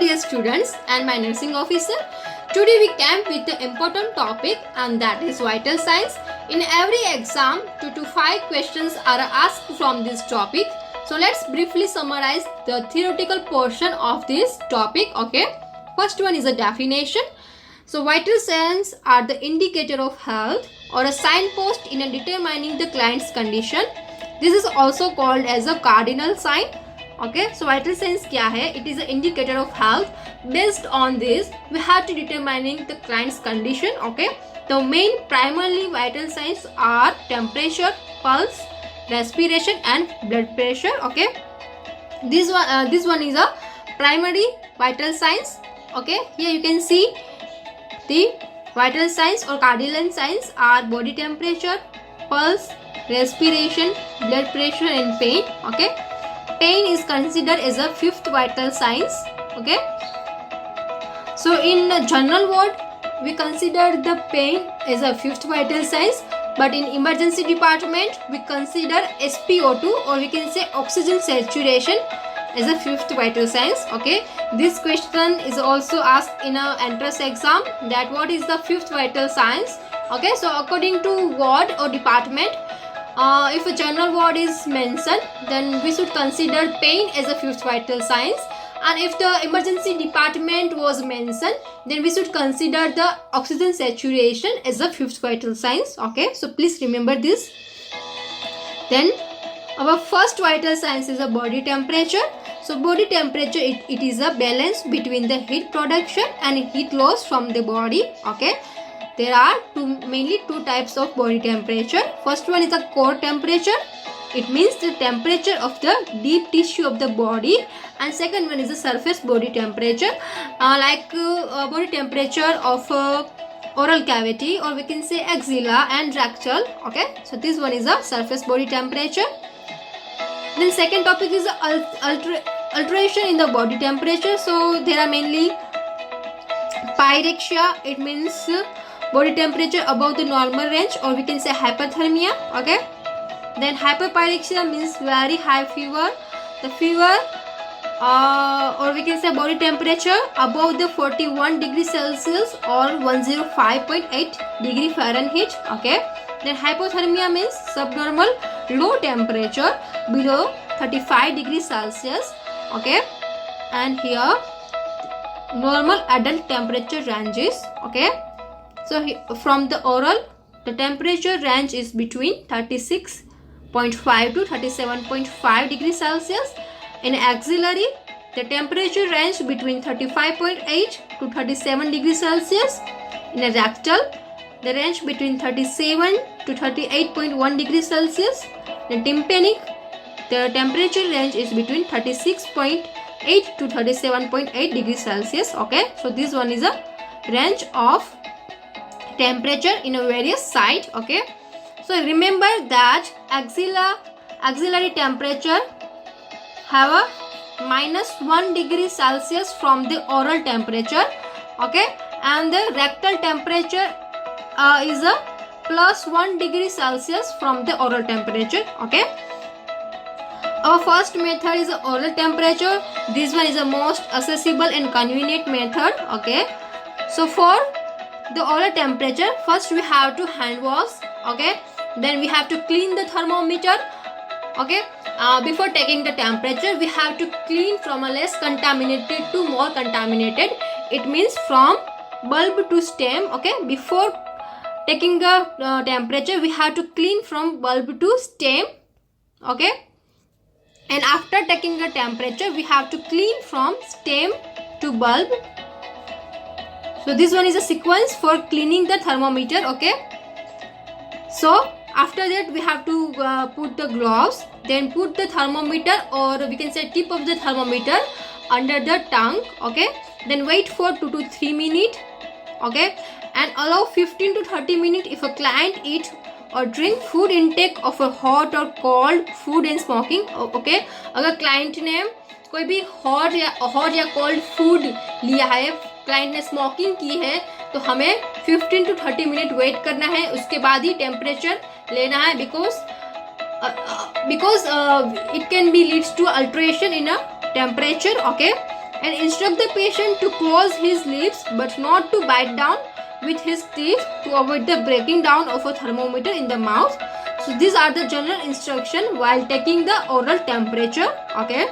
dear students and my nursing officer. Today we came with the important topic, and that is vital signs. In every exam, 2 to 5 questions are asked from this topic. So let's briefly summarize the theoretical portion of this topic. Okay, first one is a definition. So vital signs are the indicator of health or a signpost in determining the client's condition. This is also called as a cardinal sign. Okay, so vital signs क्या है? It is an indicator of health. Based on this, we have to determining the client's condition. Okay, the main primarily vital signs are temperature, pulse, respiration, and blood pressure. Okay, this one is a primary vital signs. Okay, here you can see the vital signs or cardinal signs are body temperature, pulse, respiration, blood pressure, and pain. Okay, pain is considered as a fifth vital signs. Okay, so in the general ward we consider the pain as a fifth vital signs, but in emergency department we consider SpO2 or we can say oxygen saturation as a fifth vital signs. Okay, this question is also asked in a entrance exam, that what is the fifth vital signs. Okay, so according to ward or department, if a general ward is mentioned, then we should consider pain as a fifth vital signs, and if the emergency department was mentioned, then we should consider the oxygen saturation as a fifth vital signs. Okay, so please remember this. Then our first vital signs is a body temperature. So body temperature, it is a balance between the heat production and heat loss from the body. Okay, there are mainly two types of body temperature. First one is the core temperature. It means the temperature of the deep tissue of the body, and second one is the surface body temperature, body temperature of oral cavity, or we can say axilla and rectal. Okay, so this one is a surface body temperature. Then second topic is alteration in the body temperature. So there are mainly pyrexia. It means body temperature above the normal range, or we can say hypothermia. Okay, then hyperpyrexia means very high fever. The fever or we can say body temperature above the 41 degree Celsius or 105.8 degree Fahrenheit. Okay, then hypothermia means subnormal low temperature below 35 degrees Celsius. Okay, and here normal adult temperature ranges. Okay, so from the oral, the temperature range is between 36.5 to 37.5 degrees Celsius. In axillary, the temperature range between 35.8 to 37 degrees Celsius. In a rectal, the range between 37 to 38.1 degrees Celsius. In tympanic, the temperature range is between 36.8 to 37.8 degrees Celsius. Okay, so this one is a range of temperature in a various site. Okay, so remember that axillary temperature have a -1 degree Celsius from the oral temperature. Okay, and the rectal temperature is a +1 degree Celsius from the oral temperature. Okay, our first method is the oral temperature. This one is the most accessible and convenient method. Okay, so for the oral temperature, first we have to hand wash. Okay, then we have to clean the thermometer. Okay, before taking the temperature, we have to clean from a less contaminated to more contaminated. It means from bulb to stem. Okay, before taking the temperature, we have to clean from bulb to stem. Okay, and after taking the temperature, we have to clean from stem to bulb. So this one is a sequence for cleaning the thermometer. Okay, so after that we have to put the gloves, then put the thermometer, or we can say tip of the thermometer, under the tongue. Okay, then wait for 2 to 3 minutes. Okay, and allow 15 to 30 minutes if a client eat or drink food intake of a hot or cold food and smoking. Okay, अगर client ने कोई भी hot या cold food लिया है, client ने smoking की है, तो हमें 15 to 30 मिनट वेट करना है, उसके बाद ही टेम्परेचर लेना है, because it can be leads to alteration in a temperature. Okay, and instruct the patient to close his lips but not to bite down with his teeth to avoid the breaking down of a thermometer in the mouth. So these are the general instruction while taking the oral temperature. Okay.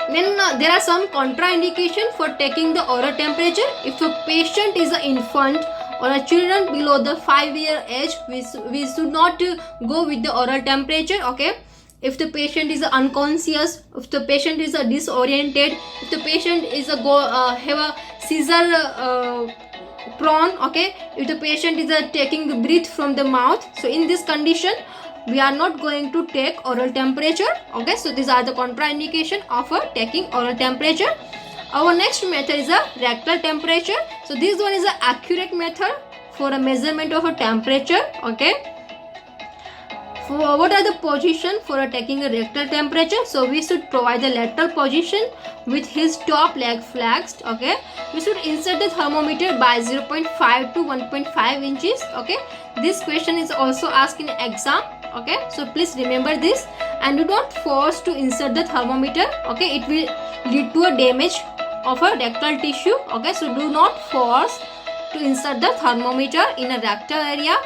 Then there are some contraindication for taking the oral temperature. If a patient is an infant or a children below the 5-year age, we should not go with the oral temperature. Okay. If the patient is unconscious, if the patient is disoriented, if the patient is have a seizure prone, okay, if the patient is taking breath from the mouth, so in this condition we are not going to take oral temperature. Okay, so these are the contraindication of taking oral temperature. Our next method is a rectal temperature. So this one is an accurate method for a measurement of a temperature. Okay, for what are the position for taking a rectal temperature? So we should provide the lateral position with his top leg flexed. Okay, we should insert the thermometer by 0.5 to 1.5 inches. Okay, this question is also asked in exam. Okay, so please remember this, and do not force to insert the thermometer. Okay, it will lead to a damage of a rectal tissue. Okay, so do not force to insert the thermometer in a rectal area.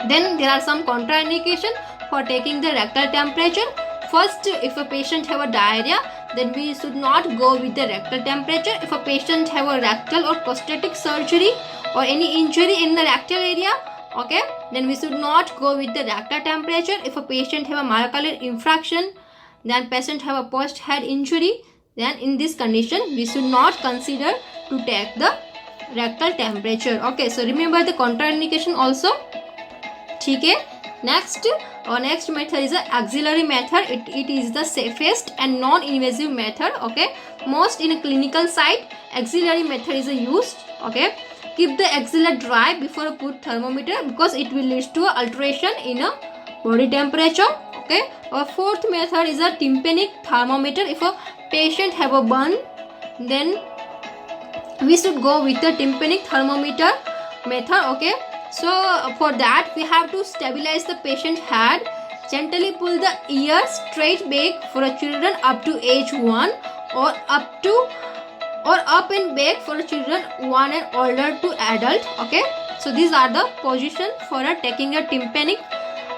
Then there are some contraindication for taking the rectal temperature. First, if a patient have a diarrhea, then we should not go with the rectal temperature. If a patient have a rectal or prosthetic surgery or any injury in the rectal area, okay, then we should not go with the rectal temperature. If a patient have a myocardial infarction, then patient have a post head injury, then in this condition we should not consider to take the rectal temperature. Okay, so remember the contraindication also. Okay, next our next method is the axillary method. It is the safest and non-invasive method. Okay, most in a clinical site axillary method is used. Okay, keep the axilla dry before put thermometer because it will lead to alteration in a body temperature. Okay, our fourth method is a tympanic thermometer. If a patient have a burn, then we should go with the tympanic thermometer method. Okay, so for that we have to stabilize the patient head, gently pull the ear straight back for a children up to age 1 or up and back for children 1 and older to adult. Okay, so these are the position for taking a tympanic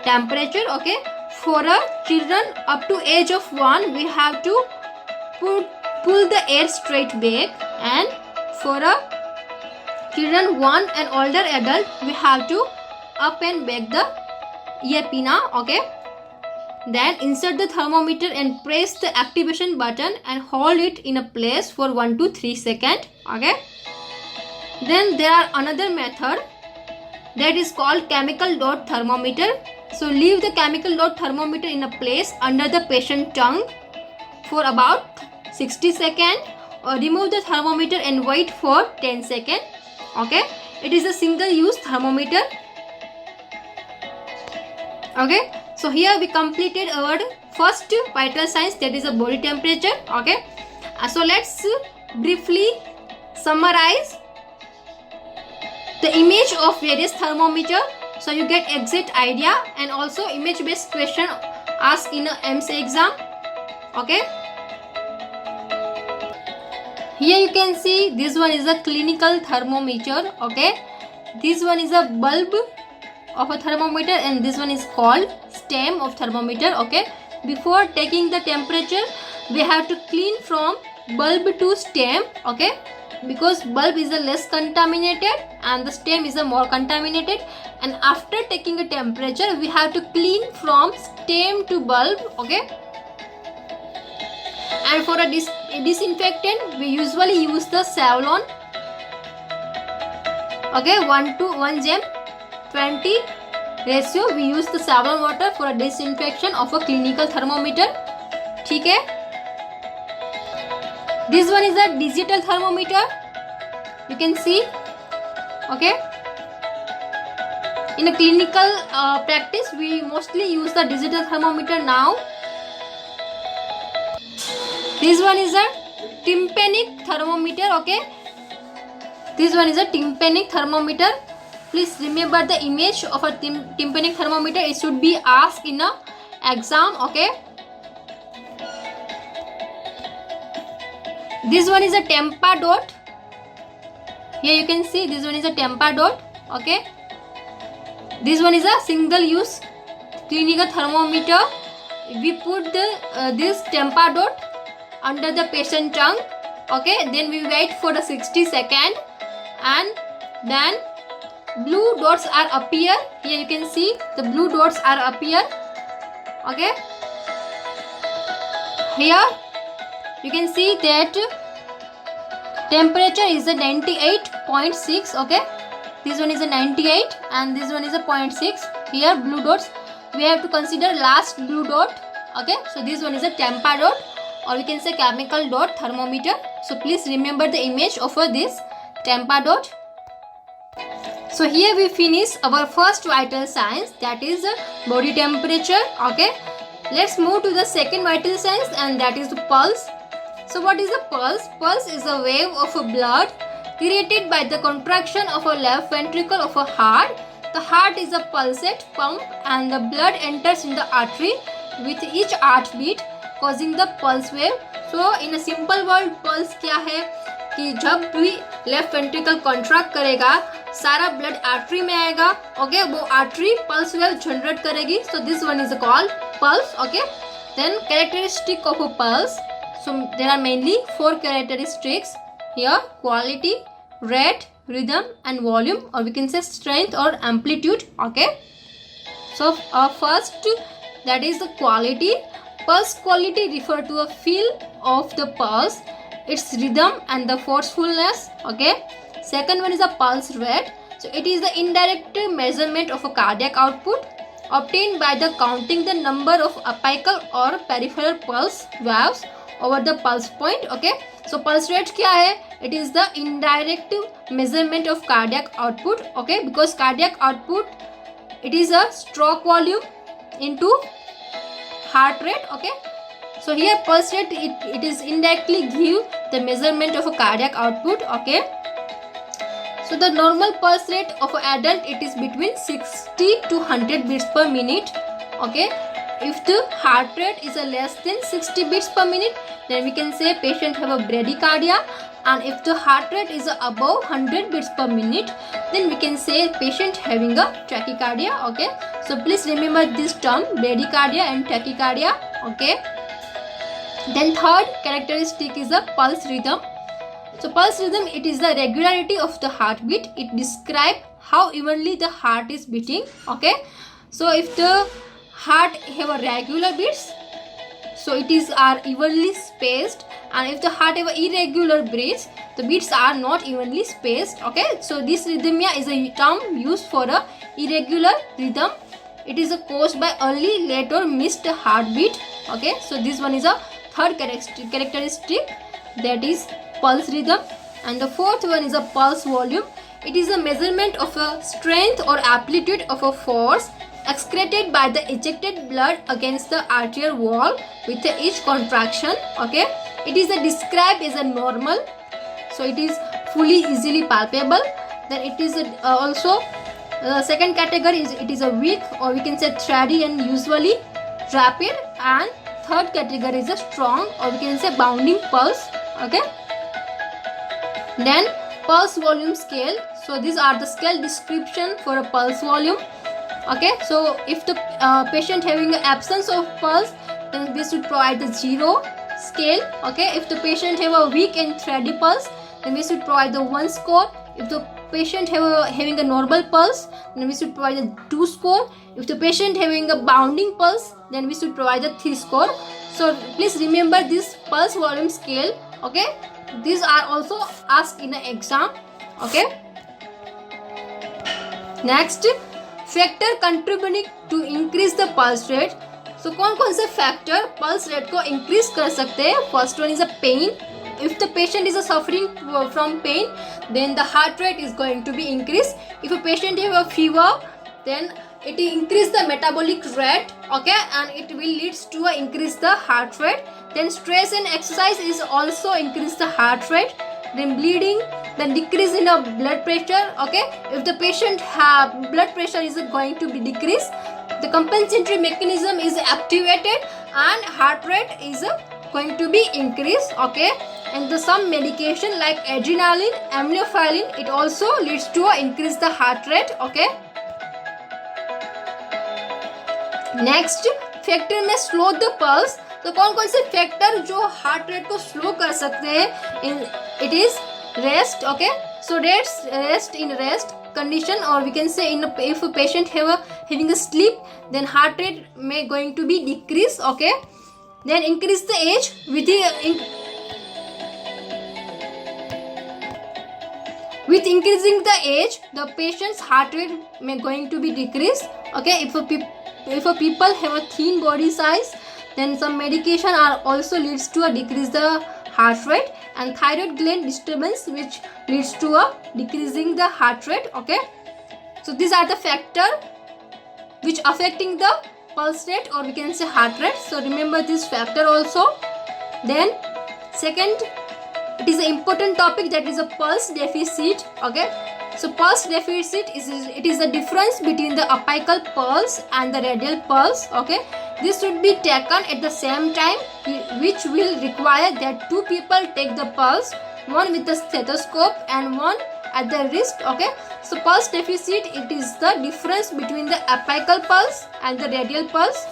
temperature. Okay, for a children up to age of 1 we have to pull the air straight back, and for a children 1 and older adult we have to up and back the ear pinna. Okay, then insert the thermometer and press the activation button and hold it in a place for 1 to 3 seconds. Okay, then there are another method that is called chemical dot thermometer. So leave the chemical dot thermometer in a place under the patient tongue for about 60 seconds, or remove the thermometer and wait for 10 seconds. Okay, it is a single use thermometer. Okay, so here we completed our first vital signs, that is a body temperature. Okay, so let's briefly summarize the image of various thermometer, so you get exact idea, and also image based question asked in a MC exam. Okay, here you can see this one is a clinical thermometer. Okay, this one is a bulb of a thermometer, and this one is called stem of thermometer. Okay, before taking the temperature we have to clean from bulb to stem. Okay, because bulb is a less contaminated and the stem is a more contaminated, and after taking a temperature we have to clean from stem to bulb. Okay, and for a disinfectant we usually use the Savlon. Okay, 1:1:20 ratio we use the Savlon water for a disinfection of a clinical thermometer. Okay, this one is a digital thermometer, you can see. Okay, in a clinical practice we mostly use the digital thermometer now. This one is a tympanic thermometer. Okay, this one is a tympanic thermometer. Please remember the image of a tympanic thermometer, it should be asked in a exam. Okay, This one is a Tempa dot. Here you can see this one is a Tempa dot. Okay. This one is a single use clinical thermometer. We put this Tempa dot under the patient tongue. Okay. Then we wait for the 60 seconds, and then blue dots are appear. Here you can see the blue dots are appear. Okay. Here you can see that temperature is a 98.6. Okay, this one is a 98 and this one is a 0.6. Here blue dots, we have to consider last blue dot. Okay, so this one is a Tempa dot, or we can say chemical dot thermometer. So please remember the image of this Tempa dot. So here we finish our first vital signs, that is body temperature. Okay, let's move to the second vital signs, and that is the pulse. So what is a pulse? Pulse is a wave of blood created by the contraction of a left ventricle of a heart. The heart is a pulsate pump and the blood enters in the artery with each heartbeat causing the pulse wave. So in a simple word, pulse क्या है कि जब भी left ventricle contract करेगा सारा blood artery में आएगा. Okay, वो आर्टरी पल्स वेव जनरेट करेगी. So this one is called pulse. Okay, then characteristic of a pulse. So there are mainly 4 characteristics here: quality, rate, rhythm and volume, or we can say strength or amplitude. Okay, so first, that is the quality. Pulse quality refer to a feel of the pulse, its rhythm and the forcefulness. Okay, second one is a pulse rate. So it is the indirect measurement of a cardiac output obtained by the counting the number of apical or peripheral pulse waves over the pulse point. Okay, so pulse rate क्या है? It is the indirect measurement of cardiac output. Okay, because cardiac output, it is a stroke volume into heart rate. Okay, so here pulse rate, it is indirectly give the measurement of a cardiac output. Okay, so the normal pulse rate of an adult, it is between 60 to 100 beats per minute. Okay, if the heart rate is a less than 60 beats per minute, then we can say patient have a bradycardia, and if the heart rate is above 100 beats per minute, then we can say patient having a tachycardia. Okay, so please remember this term, bradycardia and tachycardia. Okay, then third characteristic is a pulse rhythm. So pulse rhythm, it is the regularity of the heartbeat. It describes how evenly the heart is beating. Okay, so if the heart have a regular beats, so it is are evenly spaced, and if the heart have a irregular beats, the beats are not evenly spaced. Okay, so this rhythmia is a term used for a irregular rhythm. It is caused by early, late or missed heartbeat. Okay, so this one is a third characteristic, that is pulse rhythm. And the fourth one is a pulse volume. It is a measurement of a strength or amplitude of a force excreted by the ejected blood against the arterial wall with each contraction. Okay, it is described as a normal, so it is fully easily palpable. Then it is also second category is it is a weak, or we can say steady and usually rapid. And third category is a strong, or we can say bounding pulse. Okay, then pulse volume scale. So these are the scale description for a pulse volume. Okay, so if the patient having an absence of pulse, then we should provide the 0 scale. Okay, if the patient have a weak and steady pulse, then we should provide the 1 score. If the patient having a normal pulse, then we should provide a 2 score. If the patient having a bounding pulse, then we should provide a 3 score. So please remember this pulse volume scale. Okay, these are also asked in an exam. Okay, next, factor contributing to increase the pulse rate. So कौन कौन से factor pulse rate को increase कर सकते हैं? First one is a pain. If the patient is suffering from pain, then the heart rate is going to be increased. If a patient have a fever, then it increase the metabolic rate. Okay, and it will leads to increase the heart rate. Then stress and exercise is also increase the heart rate. Then bleeding, then decrease in a blood pressure. Okay, if the patient have blood pressure is going to be decreased, the compensatory mechanism is activated and heart rate is going to be increased. Okay, and some medication like adrenaline, aminophylline, it also leads to increase the heart rate. Okay. Next factor में slow the pulse, तो कौन कौन से factor जो heart rate को slow कर सकते हैं? It is rest. Okay, so rest in rest condition, or we can say if a patient having a sleep, then heart rate may going to be decrease. Okay, then increase the age with increasing the age, the patient's heart rate may going to be decrease. Okay, if a people have a thin body size, then some medication are also leads to a decrease the heart rate, and thyroid gland disturbance which leads to a decreasing the heart rate. Okay, so these are the factor which affecting the pulse rate, or we can say heart rate. So remember this factor also. Then second, it is an important topic, that is a pulse deficit. Okay, so pulse deficit is the difference between the apical pulse and the radial pulse. Okay, this should be taken at the same time, which will require that two people take the pulse, one with the stethoscope and one at the wrist. Okay, so pulse deficit, it is the difference between the apical pulse and the radial pulse.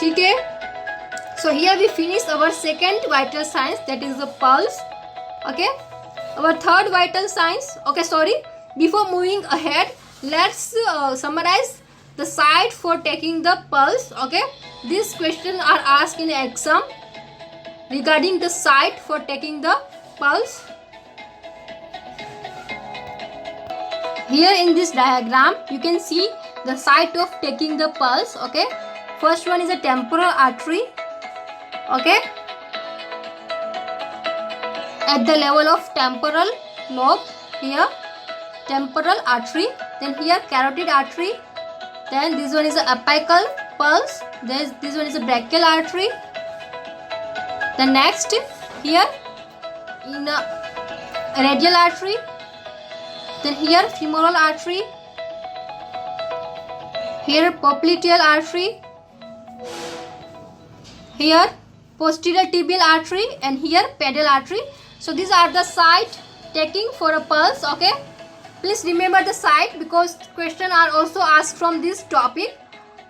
Okay, so here we finish our second vital signs, that is the pulse. Okay, our third vital signs. Okay, sorry, before moving ahead, let's summarize the site for taking the pulse. Okay, these questions are asked in exam regarding the site for taking the pulse. Here in this diagram you can see the site of taking the pulse. Okay, first one is a temporal artery. Okay, at the level of temporal lobe, here temporal artery, then here carotid artery, then this one is the apical pulse, this one is a brachial artery. The next here in a radial artery, then here femoral artery, here popliteal artery, here posterior tibial artery, and here pedal artery. So these are the site taking for a pulse. Okay, please remember the site because questions are also asked from this topic.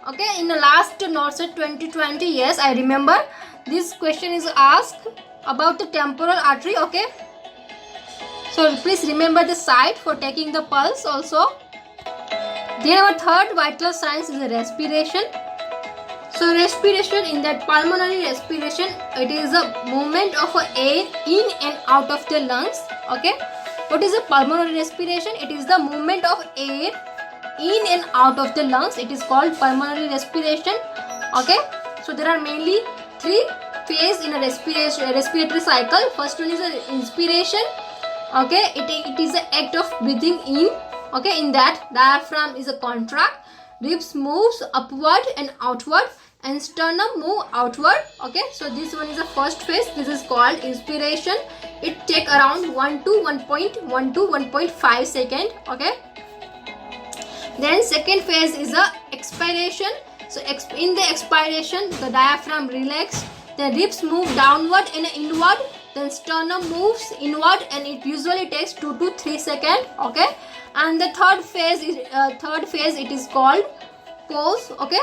Okay, in the last NORCET 2020, yes, I remember this question is asked about the temporal artery. Okay, so please remember the site for taking the pulse also. Then our third vital signs is the respiration. So respiration, in that pulmonary respiration, it is a movement of air in and out of the lungs. Okay, what is a pulmonary respiration? It is the movement of air in and out of the lungs. It is called pulmonary respiration. Okay, so there are mainly three phases in a respiratory cycle. First one is a inspiration. Okay, it is an act of breathing in. Okay, in that diaphragm is a contract, ribs moves upward and outward, and sternum move outward. Okay, so this one is the first phase. This is called inspiration. It take around 1 to 1.5 second. Okay, then second phase is the expiration. So in the expiration, the diaphragm relax, the ribs move downward and inward, then sternum moves inward, and it usually takes 2 to 3 seconds. Okay, and the third phase it is called pause. Okay,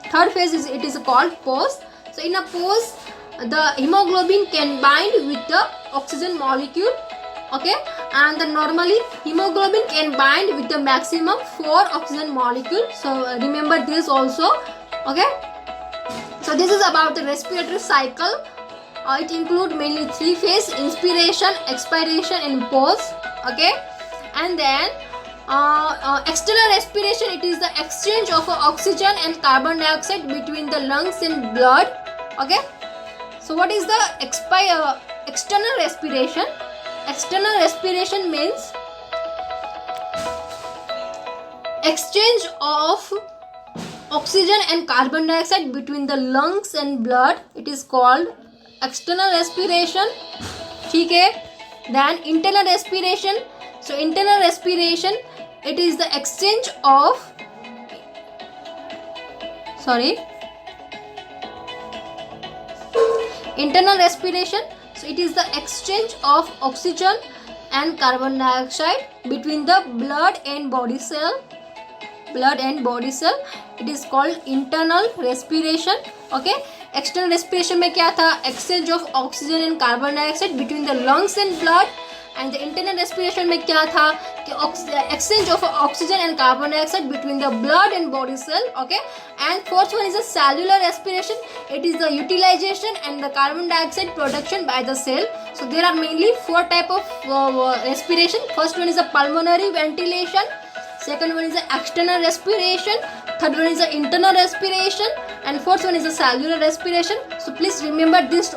third phase it is called pause. So in a pause, the hemoglobin can bind with the oxygen molecule. Okay, and normally hemoglobin can bind with the maximum 4 oxygen molecules. So remember this also. Okay, so this is about the respiratory cycle. It includes mainly three phases: inspiration, expiration, and pause. Okay, and then external respiration, it is the exchange of oxygen and carbon dioxide between the lungs and blood. Okay, so what is the external respiration? External respiration means exchange of oxygen and carbon dioxide between the lungs and blood. It is called external respiration. ठीक है. Then internal respiration. So internal respiration, it is the exchange of internal respiration. So it is the exchange of oxygen and carbon dioxide between the blood and body cell. It is called internal respiration. Okay, external respiration में क्या था? Exchange of oxygen and carbon dioxide between the lungs and blood. And the internal respiration में क्या था कि exchange of oxygen and carbon dioxide between the blood and body cell. Okay, and fourth one is the cellular respiration. It is the utilization and the carbon dioxide production by the cell. So there are mainly four type of respiration. First one is the pulmonary ventilation. Second one is the external respiration. Third one is the internal respiration, and fourth one is the cellular respiration. So please remember this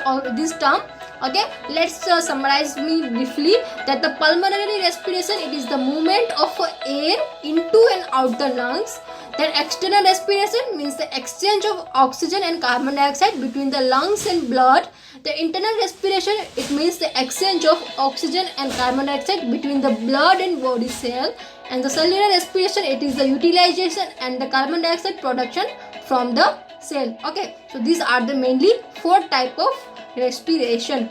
term. Okay, let's summarize me briefly that the pulmonary respiration, it is the movement of air into and out the lungs. Then external respiration means the exchange of oxygen and carbon dioxide between the lungs and blood. The internal respiration, it means the exchange of oxygen and carbon dioxide between the blood and body cell. And the cellular respiration, it is the utilization and the carbon dioxide production from the cell. Okay, so these are the mainly four type of respiration.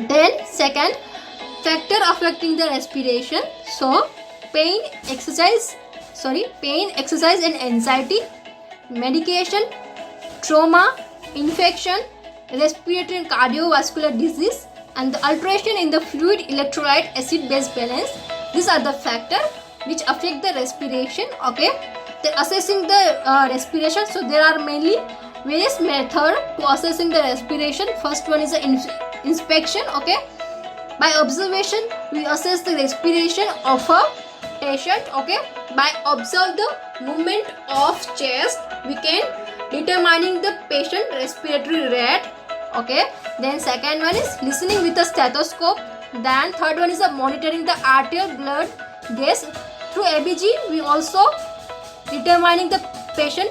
Then second factor affecting the respiration. So pain, exercise and anxiety, medication, trauma, infection, respiratory and cardiovascular disease, and the alteration in the fluid electrolyte acid base balance. These are the factors which affect the respiration. Okay, then assessing the respiration. So there are mainly various methods to assessing the respiration. First one is the inspection. Okay, by observation we assess the respiration of a patient. Okay, by observe the movement of chest we can determining the patient respiratory rate. Okay, then second one is listening with a stethoscope. Then third one is monitoring the arterial blood gas through ABG. We also determining the patient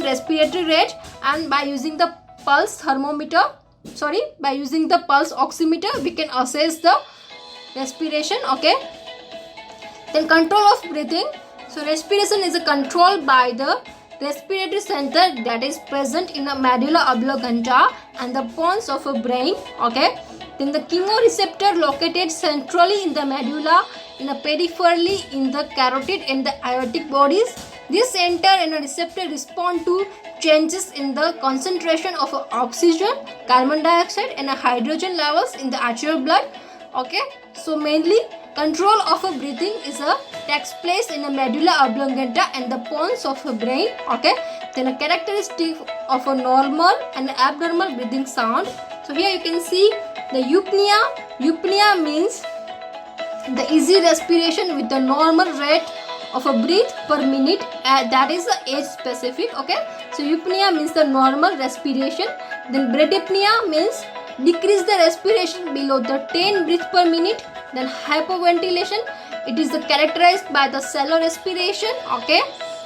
respiratory rate, and by using the pulse oximeter we can assess the respiration. Okay, then control of breathing. So respiration is a control by the respiratory center that is present in the medulla oblongata and the pons of a brain. Okay, then the chemoreceptor located centrally in the medulla, in the peripherally in the carotid and the aortic bodies. This center and a receptor respond to changes in the concentration of oxygen, carbon dioxide and hydrogen levels in the arterial blood. Okay, so mainly control of breathing takes place in the medulla oblongata and the pons of a brain. Okay, then a characteristic of a normal and abnormal breathing sound. So here you can see the eupnea. Eupnea means the easy respiration with the normal rate of a breath per minute. That is the age specific. Okay, so eupnea means the normal respiration. Then bradypnea means decrease the respiration below the 10 breaths per minute. Then hypoventilation, it is characterized by the shallow respiration. Okay,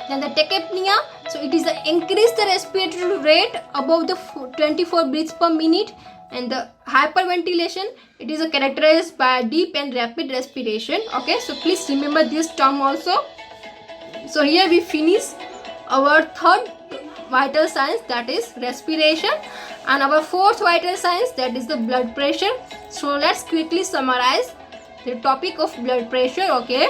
then the tachypnea, so it is the increase the respiratory rate above the 24 breaths per minute. And the hyperventilation, it is characterized by deep and rapid respiration. Okay, so please remember this term also. So here we finish our third vital signs, that is respiration, and our fourth vital signs, that is the blood pressure. So let's quickly summarize the topic of blood pressure. Okay,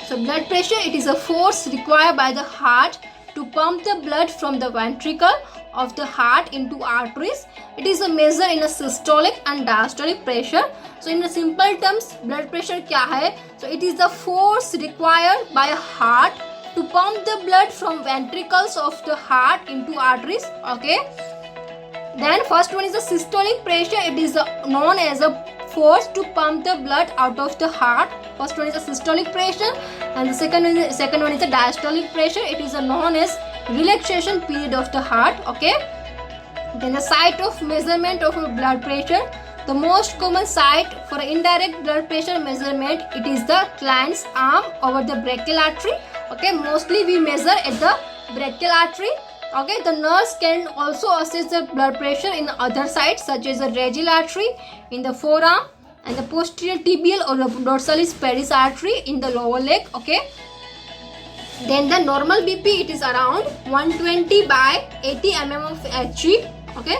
so blood pressure, it is a force required by the heart to pump the blood from the ventricle of the heart into arteries. It is a measure in a systolic and diastolic pressure. So in a simple terms, blood pressure क्या है? So it is the force required by a heart to pump the blood from ventricles of the heart into arteries. Okay, then first one is the systolic pressure. It is known as a force to pump the blood out of the heart. First one is the systolic pressure, and the second one is the diastolic pressure. It is known as relaxation period of the heart. Okay, then the site of measurement of blood pressure. The most common site for indirect blood pressure measurement, it is the client's arm over the brachial artery. Okay, mostly we measure at the brachial artery. Okay, the nurse can also assess the blood pressure in other sites such as the radial artery in the forearm and the posterior tibial or the dorsalis peris artery in the lower leg. Okay, then the normal BP, it is around 120 by 80 mm of Hg. Okay,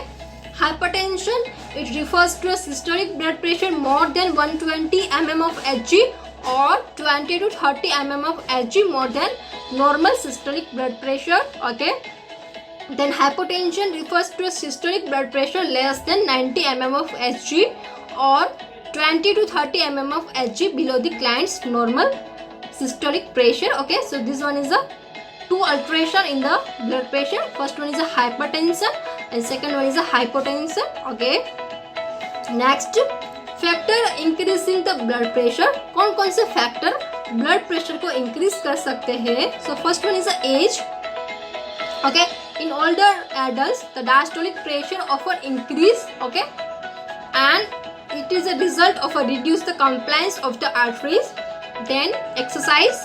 Hypertension, it refers to a systolic blood pressure more than 120 mm of Hg or 20 to 30 mm of Hg more than normal systolic blood pressure. Okay. Then hypotension refers to a systolic blood pressure less than 90 mm of Hg or 20 to 30 mm of Hg below the client's normal systolic pressure. Okay, so this one is a two alteration in the blood pressure. First one is a hypertension and second one is a hypotension. Okay, next factor increasing the blood pressure. कौन कौन से factor blood pressure को increase कर सकते हैं? So first one is the age. Okay, in older adults the diastolic pressure often increase. Okay, and it is a result of a reduce the compliance of the arteries. Then exercise.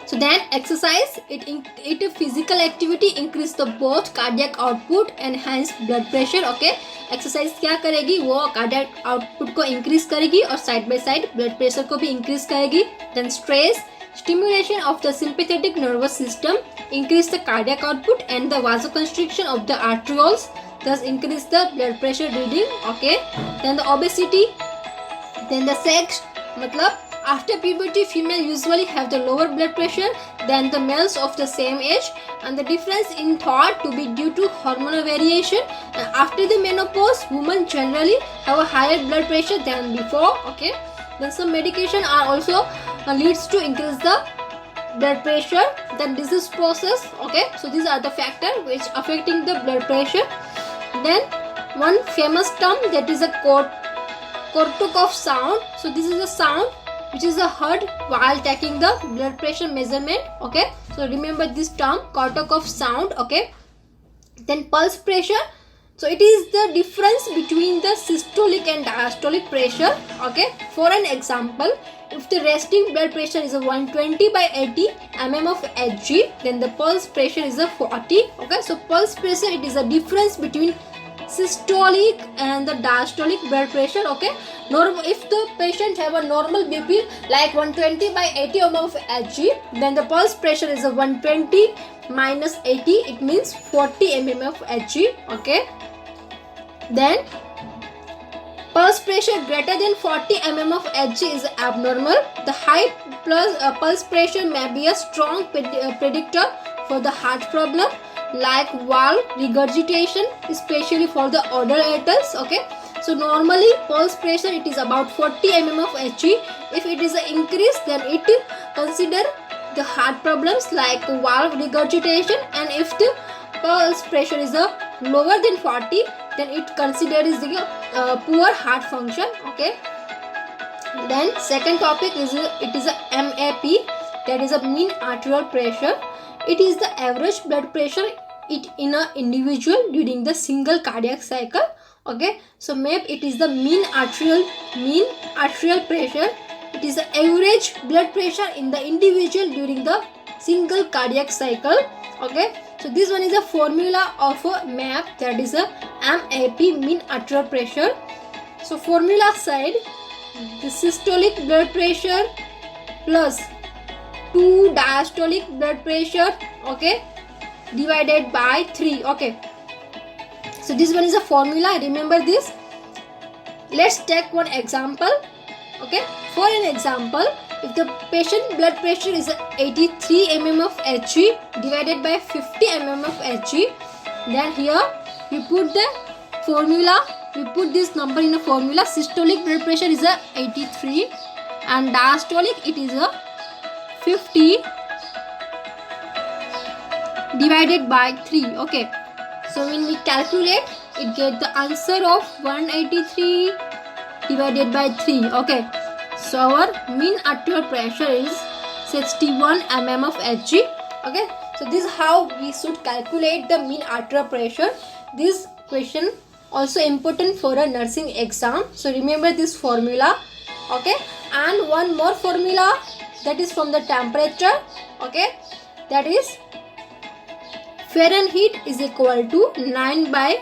So then exercise, it physical activity increase the both cardiac output and hence blood pressure. Okay, exercise क्या करेगी? वो cardiac output को increase करेगी और side by side blood pressure को भी increase करेगी. Then stress, stimulation of the sympathetic nervous system increase the cardiac output and the vasoconstriction of the arterioles, thus increase the blood pressure reading. Okay, then the obesity, then the sex, मतलब after puberty female usually have the lower blood pressure than the males of the same age, and the difference in thought to be due to hormonal variation. And after the menopause women generally have a higher blood pressure than before. Okay, then some medication are also leads to increase the blood pressure. Then disease process. Okay, so these are the factors which affecting the blood pressure. Then one famous term, that is a Korsakoff sound. So this is a sound which is heard while taking the blood pressure measurement. Okay, so remember this term, Korsakoff sound. Okay, then pulse pressure. So it is the difference between the systolic and diastolic pressure. Okay, for an example, if the resting blood pressure is a 120 by 80 mm of Hg, then the pulse pressure is a 40. Okay, so pulse pressure, it is a difference between systolic and the diastolic blood pressure. Okay, if the patient have a normal BP like 120 by 80 mm of Hg, then the pulse pressure is a 120 minus 80, it means 40 mm of Hg. Okay, then pulse pressure greater than 40 mm of Hg is abnormal. The high pulse pressure may be a strong predictor for the heart problem like valve regurgitation, especially for the older adults. Okay, so normally pulse pressure it is about 40 mm of Hg. If it is an increase, then it consider the heart problems like valve regurgitation, and if the pulse pressure is lower than 40, then it considers the poor heart function. Okay, then second topic is it is a MAP, that is a mean arterial pressure. It is the average blood pressure in an individual during the single cardiac cycle. Okay, so MAP, it is the mean arterial pressure. It is the average blood pressure in the individual during the single cardiac cycle. Okay, so this one is a formula of a MAP, that is a MAP, mean arterial pressure. So formula side, the systolic blood pressure plus 2 diastolic blood pressure, okay, divided by 3. Okay, so this one is a formula, remember this. Let's take one example. Okay, for an example, if the patient blood pressure is 83 mm of Hg divided by 50 mm of Hg, then here we put the formula, we put this number in a formula. Systolic blood pressure is 83 and diastolic it is 50 divided by 3. Okay, so when we calculate, it get the answer of 183 divided by 3. Okay, so our mean arterial pressure is 61 mm of Hg. Okay, so this is how we should calculate the mean arterial pressure. This question also important for a nursing exam, so remember this formula. Okay, and one more formula, that is from the temperature. Okay, that is Fahrenheit is equal to 9 by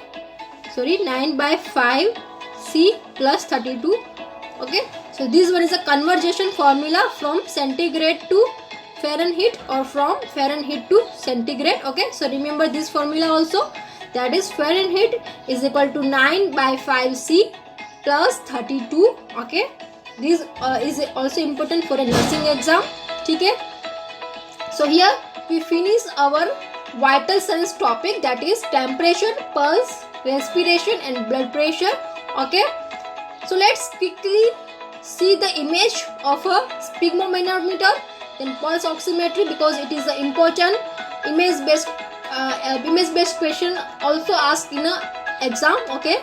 5 C plus 32. Okay, so this one is a conversion formula from centigrade to Fahrenheit or from Fahrenheit to centigrade. Okay, so remember this formula also. that is Fahrenheit is equal to 9/5C plus 32. Okay, this is also important for a nursing exam. Okay, so here we finish our vital signs topic, that is temperature, pulse, respiration and blood pressure. Okay, so let's quickly see the image of a sphygmomanometer, then pulse oximetry, because it is an important image based question also asked in a exam. Okay,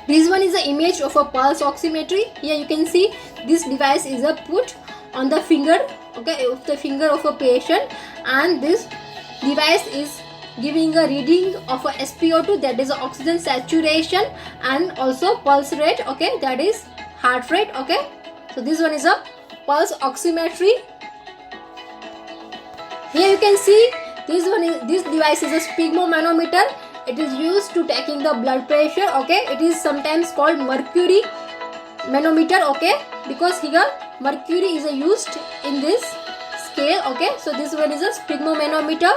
this one is the image of a pulse oximetry. Here you can see this device is put on the finger, okay, of the finger of a patient, and this device is giving a reading of a SpO2, that is oxygen saturation, and also pulse rate, okay, that is heart rate. Okay, so this one is a pulse oximetry. Here you can see this device is a sphygmomanometer. It is used to taking the blood pressure. Okay, it is sometimes called mercury manometer. Okay, because here mercury is used in this scale. Okay, so this one is a sphygmomanometer.